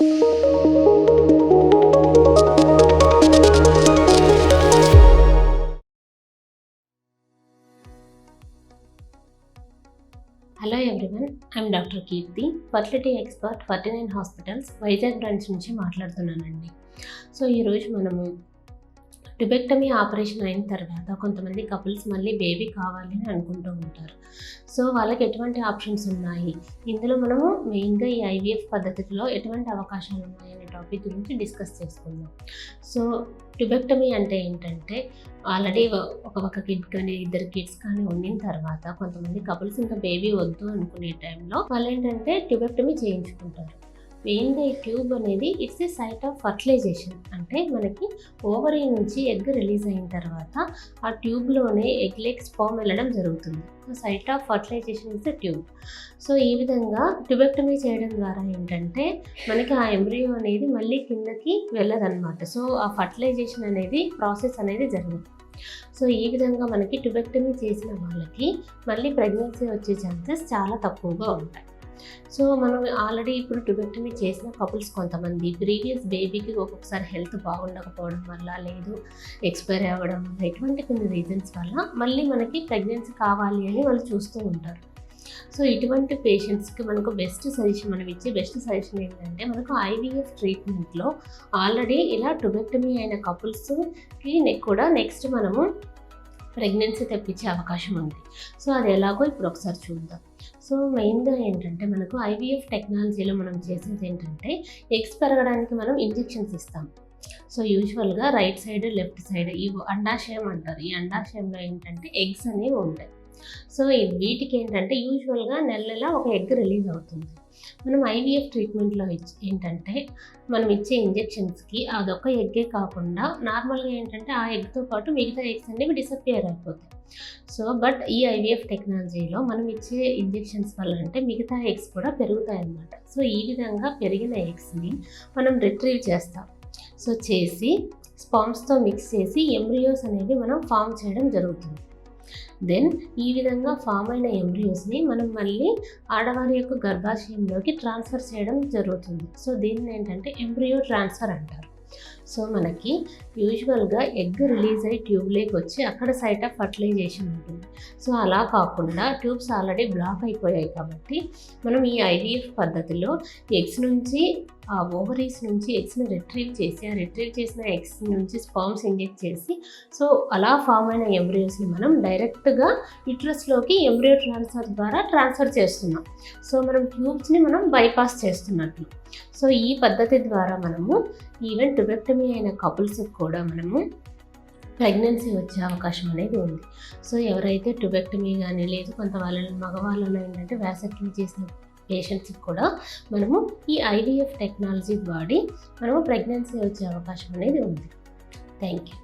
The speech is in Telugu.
Hello everyone, I'm doctor Keerthi, fertility expert 49 hospitals Vizag branch నుంచి మాట్లాడుతున్నానండి. సో ఈరోజు మనము ట్యుబెక్టమీ ఆపరేషన్ అయిన తర్వాత కొంతమంది కపుల్స్ మళ్ళీ బేబీ కావాలి అని అనుకుంటూ ఉంటారు. సో వాళ్ళకి ఎటువంటి ఆప్షన్స్ ఉన్నాయి, ఇందులో మనము మెయిన్గా ఈ ఐవీఎఫ్ పద్ధతిలో ఎటువంటి అవకాశాలు ఉన్నాయి అనే టాపిక్ గురించి డిస్కస్ చేసుకుందాం. సో ట్యుబెక్టమీ అంటే ఏంటంటే, ఆల్రెడీ ఒక కిడ్ కానీ 2 కిడ్స్ కానీ ఉండిన తర్వాత కొంతమంది కపుల్స్ ఇంకా బేబీ వద్దు అనుకునే టైంలో వాళ్ళు ఏంటంటే ట్యుబెక్టమీ చేయించుకుంటారు. మెయిన్గా ఈ ట్యూబ్ అనేది it's a site of fertilisation. అంటే మనకి ఓవరీ నుంచి ఎగ్ రిలీజ్ అయిన తర్వాత ఆ ట్యూబ్లోనే ఎగ్ లైక్ స్పర్మ్ వెళ్ళడం జరుగుతుంది. So site of fertilisation is the tube. So ఈ విధంగా ట్యుబెక్టమీ చేయడం ద్వారా ఏంటంటే మనకి ఆ ఎంబ్రియో అనేది మళ్ళీ కిందకి వెళ్ళదన్నమాట. సో ఆ ఫర్టిలైజేషన్ అనేది ప్రాసెస్ అనేది జరుగుతుంది. సో ఈ విధంగా మనకి ట్యుబెక్టమీ చేసిన వాళ్ళకి మళ్ళీ ప్రెగ్నెన్సీ వచ్చే ఛాన్సెస్ చాలా తక్కువగా ఉంటాయి. సో మనం ఆల్రెడీ ఇప్పుడు ట్యుబెక్టమీ చేసిన కపుల్స్ కొంతమంది ప్రీవియస్ బేబీకి ఒక్కొక్కసారి హెల్త్ బాగుండకపోవడం వల్ల, లేదు ఎక్స్పైర్ అవ్వడం వల్ల, ఇటువంటి కొన్ని రీజన్స్ వల్ల మళ్ళీ మనకి ప్రెగ్నెన్సీ కావాలి అని వాళ్ళు చూస్తూ ఉంటారు. సో ఇటువంటి పేషెంట్స్కి మనకు మనం ఇచ్చే బెస్ట్ సజెషన్ ఏంటంటే, మనకు ఐవీఎఫ్ ట్రీట్మెంట్లో ఆల్రెడీ ఇలా ట్యుబెక్టమీ అయిన కపుల్స్కి కూడా నెక్స్ట్ మనము ప్రెగ్నెన్సీ తెప్పించే అవకాశం ఉంది. సో అది ఎలాగో ఇప్పుడు ఒకసారి చూద్దాం. సో మెయిన్గా ఏంటంటే మనకు ఐవీఎఫ్ టెక్నాలజీలో మనం చేసేది ఏంటంటే, ఎగ్స్ పెరగడానికి మనం ఇంజెక్షన్స్ ఇస్తాం. సో యూజువల్గా రైట్ సైడ్, లెఫ్ట్ సైడ్ ఈ అండాశయం అంటారు. ఈ అండాశయంలో ఏంటంటే ఎగ్స్ అనేవి ఉంటాయి. సో వీటికి ఏంటంటే యూజువల్గా నెల ఒక ఎగ్ రిలీజ్ అవుతుంది. మనం ఐవీఎఫ్ ట్రీట్మెంట్లో ఏంటంటే మనం ఇచ్చే ఇంజెక్షన్స్కి అదొక ఎగ్గే కాకుండా నార్మల్గా ఏంటంటే ఆ ఎగ్తో పాటు మిగతా ఎగ్స్ అనేవి డిసప్పియర్ అయిపోతాయి. సో బట్ ఈ ఐవీఎఫ్ టెక్నాలజీలో మనం ఇచ్చే ఇంజెక్షన్స్ వల్ల అంటే మిగతా ఎగ్స్ కూడా పెరుగుతాయి అన్నమాట. సో ఈ విధంగా పెరిగిన ఎగ్స్ని మనం రిట్రీవ్ చేస్తాం. సో చేసి స్పామ్స్తో మిక్స్ చేసి ఎంబ్రియోస్ అనేవి మనం ఫామ్ చేయడం జరుగుతుంది. దెన్ ఈ విధంగా ఫామ్ అయిన ఎంబ్రియోస్ని మనం మళ్ళీ ఆడవారి యొక్క గర్భాశయంలోకి ట్రాన్స్ఫర్ చేయడం జరుగుతుంది. సో దీన్ని ఏంటంటే ఎంబ్రియో ట్రాన్స్ఫర్ అంటారు. సో మనకి యూజువల్గా ఎగ్ రిలీజ్ అయ్యి ట్యూబ్లోకి వచ్చి అక్కడ సైట్ ఆఫ్ ఫర్టిలైజేషన్ ఉంటుంది. సో అలా కాకుండా ట్యూబ్స్ ఆల్రెడీ బ్లాక్ అయిపోయాయి కాబట్టి మనం ఈ ఐవీఎఫ్ పద్ధతిలో ఎగ్స్ నుంచి ఆ ఓవరీస్ నుంచి ఎగ్స్ని రిట్రీవ్ చేసి, ఆ రిట్రీవ్ చేసిన ఎగ్స్ నుంచి స్పర్మ్స్ ఇంజెక్ట్ చేసి, సో అలా ఫామ్ అయిన ఎంబ్రియోస్ని మనం డైరెక్ట్గా యూట్రస్లోకి ఎంబ్రియో ట్రాన్స్ఫర్ ద్వారా ట్రాన్స్ఫర్ చేస్తున్నాం. సో మనం ట్యూబ్స్ని మనం బైపాస్ చేస్తున్నట్లు. సో ఈ పద్ధతి ద్వారా మనము ఈవెన్ ట్యుబెక్టమీ అయిన కపుల్స్కి కూడా మనము ప్రెగ్నెన్సీ వచ్చే అవకాశం అనేది ఉంది. సో ఎవరైతే ట్యుబెక్టమీ కానీ లేదు కొంత మగవాళ్ళలో ఏంటంటే వ్యాసక్టమీ చేసిన పేషెంట్స్కి కూడా మనము ఈ ఐవీఎఫ్ టెక్నాలజీ వాడి మనము ప్రెగ్నెన్సీ వచ్చే అవకాశం అనేది ఉంది. Thank you.